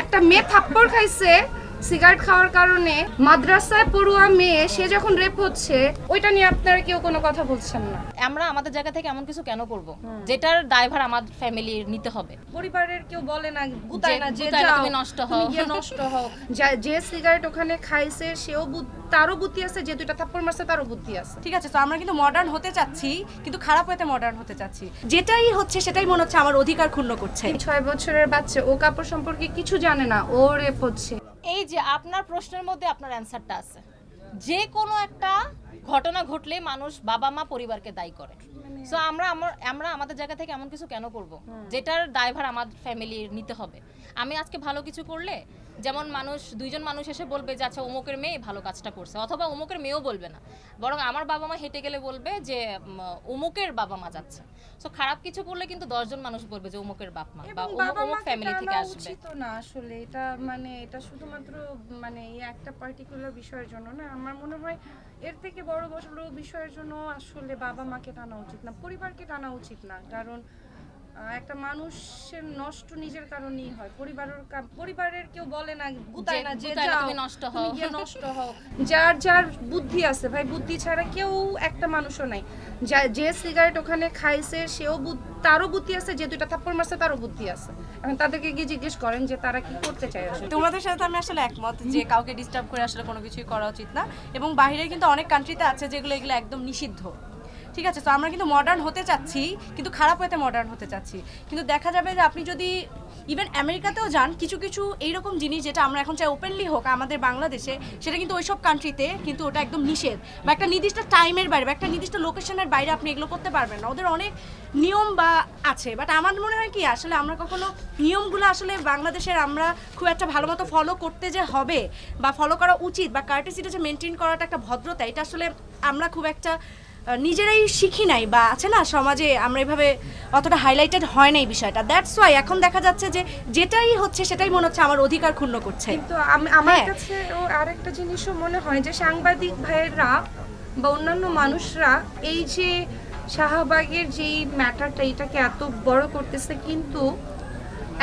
একটা মেয়ে থাপ্পড় খাইছে সিগারেট খাওয়ার কারণে, মাদ্রাসায় পড়ুয়া মেয়ে, সে যখন রেপ হচ্ছে, ওইটা নিয়ে আপনারা কেউ কোনো কথা বলছেন না। আমরা আমাদের জায়গা থেকে এমন কিছু কেন করব যেটার দায়ভার আমাদের ফ্যামিলির নিতে হবে? পরিবারের কেউ বলে না, গুতায় না যে তুমি নষ্ট হও, গিয়ে নষ্ট হও। যে সিগারেট ওখানে খাইছে সেও তারও বুদ্ধি আছে, যে দুইটা থাপ্পড় মারছে তারও বুদ্ধি আছে। ঠিক আছে, তো আমরা কিন্তু মডার্ন হতে চাচ্ছি, কিন্তু খারাপ হতে মডার্ন হতে চাচ্ছি। যেটাই হচ্ছে সেটাই মনে হচ্ছে আমার অধিকার ক্ষুণ্ণ করছে। 6 বছরের বাচ্চা, ও কাপড় সম্পর্কে কিছু জানে না, ও রেপ হচ্ছে। এই যে আপনার প্রশ্নের মধ্যে আপনার অ্যানসারটা আছে। যে কোনো একটা ঘটনা ঘটলে মানুষ বাবা মা পরিবারকে দায়ী করে। সো আমরা আমাদের জায়গা থেকে এমন কিছু কেন করব যেটার দায়ভার আমাদের ফ্যামিলির নিতে হবে? আমি আজকে ভালো কিছু করলে যেমন দুইজন মানুষ এসে বলবে যে আচ্ছা অমুকের মেয়ে ভালো কাজটা করছে, অথবা অমুকের মেয়েও বলবে না, বরং আমার বাবা মা হেঁটে গেলে বলবে যে অমুকের বাবা মা যাচ্ছে। সো খারাপ কিছু করলে কিন্তু 10 জন মানুষ বলবে যে অমুকের বাপ মা বা অমুক ফ্যামিলি থেকে আসবে। তো না, আসলে এটা শুধুমাত্র এই একটা পার্টিকুলার বিষয়ের জন্য না। আমার মনে হয় এর থেকে বড় বিষয়ের জন্য আসলে বাবা মাকে টানা উচিত না, পরিবারকে টানা উচিত না। কারণ একটা মানুষের নষ্ট নিজের কারণেই হয়। পরিবারের কেউ বলে না, গুতায় না যে তুমি নষ্ট হও। যার বুদ্ধি আছে ভাই, বুদ্ধি ছাড়া কেউ একটা মানুষও নাই। যে সিগারেট ওখানে খাইছে তারও বুদ্ধি আছে, যে দুইটা থাপ্পড় মারছে তারও বুদ্ধি আছে। এখন তাদেরকে গিয়ে জিজ্ঞেস করেন যে তারা কি করতে চায়। আসলে তোমাদের সাথে আমি আসলে একমত যে কাউকে ডিস্টার্ব করে আসলে কোনো কিছুই করা উচিত না। এবং বাইরে কিন্তু অনেক কান্ট্রিতে আছে যেগুলো এগুলো একদম নিষিদ্ধ। ঠিক আছে, তো আমরা কিন্তু মডার্ন হতে চাচ্ছি, কিন্তু খারাপ হতে মডার্ন হতে চাচ্ছি। কিন্তু দেখা যাবে যে আপনি যদি ইভেন আমেরিকাতেও যান, কিছু কিছু এইরকম জিনিস যেটা আমরা এখন চাই ওপেনলি হোক আমাদের বাংলাদেশে, সেটা কিন্তু ওইসব কান্ট্রিতে কিন্তু ওটা একদম নিষেধ। বা একটা নির্দিষ্ট টাইমের বাইরে বা একটা নির্দিষ্ট লোকেশনের বাইরে আপনি এগুলো করতে পারবেন না। ওদের অনেক নিয়ম বা আছে। বাট আমার মনে হয় কি, আসলে আমরা কখনো নিয়মগুলো আসলে বাংলাদেশের আমরা খুব একটা ভালো মতো ফলো করতে যে হবে বা ফলো করা উচিত, বা কার্টেসিটা যে মেনটেন করাটা একটা ভদ্রতা, এটা আসলে আমরা খুব একটা নিজেরাই শিখি নাই, বা আছে না সমাজে আমরা এভাবে অতটা হাইলাইটেড হয় না এই বিষয়টা। দ্যাটস ওয়াই এখন দেখা যাচ্ছে যে যেটাই হচ্ছে সেটাই মনে হচ্ছে আমার অধিকার ক্ষুণ্ণ করছে। কিন্তু আমার কাছে আরেকটা জিনিসও মনে হয় যে সাংবাদিক ভাইয়েরা বা অন্যান্য মানুষরা এই যে শাহবাগের যেই ম্যাটারটা, এটাকে এত বড় করতেছে, কিন্তু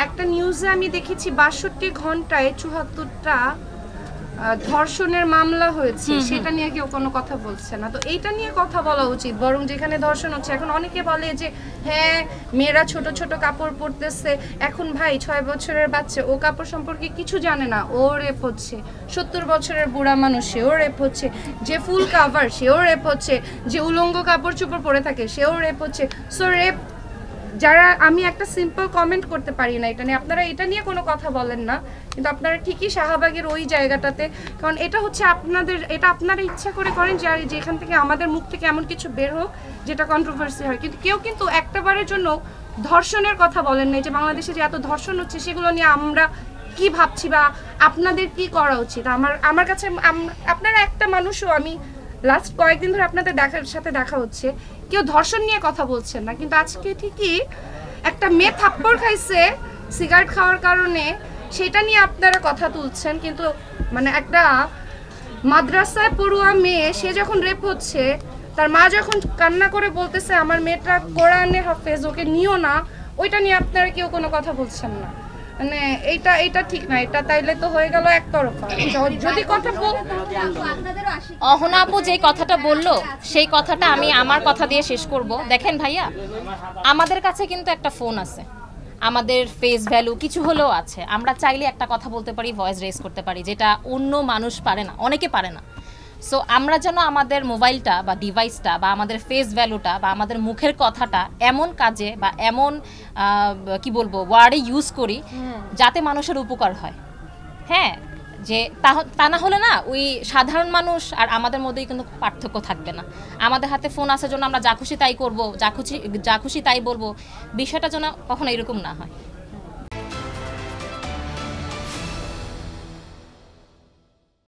একটা নিউজে আমি দেখেছি 62 ঘন্টায় 74টা ধর্ষণের মামলা হয়েছে, সেটা নিয়ে কেউ কোনো কথা বলছে না। তো এইটা নিয়ে কথা বলা উচিত, বরং যেখানে ধর্ষণ হচ্ছে। এখন অনেকে বলে যে হ্যাঁ মেয়েরা ছোট ছোট কাপড় পরতেছে। এখন ভাই 6 বছরের বাচ্চা, ও কাপড় সম্পর্কে কিছু জানে না, ও রেপ হচ্ছে। 70 বছরের বুড়া মানুষ, সেও রেপ হচ্ছে। যে ফুল কাভার, সেও রেপ হচ্ছে। যে উলঙ্গ কাপড় চোপড় পরে থাকে, সেও রেপ হচ্ছে। সো রেপ যারা, আমি একটা সিম্পল কমেন্ট করতে পারি না এটা নিয়ে, আপনারা এটা নিয়ে কোনো কথা বলেন না, কিন্তু আপনারা ঠিকই শাহবাগের ওই জায়গাটাতে, কারণ এটা হচ্ছে এটা আপনারা ইচ্ছা করে করেন যে এখান থেকে আমাদের মুখ থেকে এমন কিছু বের হোক যেটা কন্ট্রোভার্সি হয়। কিন্তু কেউ কিন্তু একটাবারের জন্য ধর্ষণের কথা বলেন না, যে বাংলাদেশে যে এত ধর্ষণ হচ্ছে সেগুলো নিয়ে আমরা কি ভাবছি বা আপনাদের কি করা উচিত। আমার কাছে আপনারা একটা মানুষও, আমি লাস্ট কয়েকদিন ধরে আপনাদের সাথে দেখা হচ্ছে, কেউ ধর্ষণ নিয়ে কথা বলছেন না, কিন্তু আজকে ঠিকই একটা মেয়ে থাপ্পড় খাইছে সিগারেট খাওয়ার কারণে, সেটা নিয়ে আপনারা কথা তুলছেন। কিন্তু একটা মাদ্রাসায় পড়ুয়া মেয়ে, সে যখন রেপ হচ্ছে, তার মা যখন কান্না করে বলতেছে আমার মেয়েটা কোরআনের হাফেজ, ওকে নিও না, ওইটা নিয়ে আপনারা কেউ কোনো কথা বলছেন না। এইটা ঠিক না। এটা তাইলে তো হয়ে গেল একতরফা। যদি কথা অহনা আপু যে কথাটা বললো, সেই কথাটা আমি আমার কথা দিয়ে শেষ করব। দেখেন ভাইয়া, আমাদের কাছে কিন্তু একটা ফোন আছে, আমাদের ফেস ভ্যালু কিছু হলেও আছে। আমরা চাইলে একটা কথা বলতে পারি, ভয়েস রেজ করতে পারি, যেটা অন্য মানুষ পারে না, অনেকে পারে না। সো আমরা যেন আমাদের মোবাইলটা বা ডিভাইসটা বা আমাদের ফেস ভ্যালুটা বা আমাদের মুখের কথাটা এমন কাজে বা এমন কি বলবো ওয়ার্ডে ইউজ করি যাতে মানুষের উপকার হয়। হ্যাঁ, যে তা না হলে না ওই সাধারণ মানুষ আর আমাদের মধ্যেই কিন্তু পার্থক্য থাকবে না। আমাদের হাতে ফোন আসার জন্য আমরা যা খুশি তাই করবো, যা খুশি তাই বলবো, বিষয়টা যেন কখনো এরকম না হয়।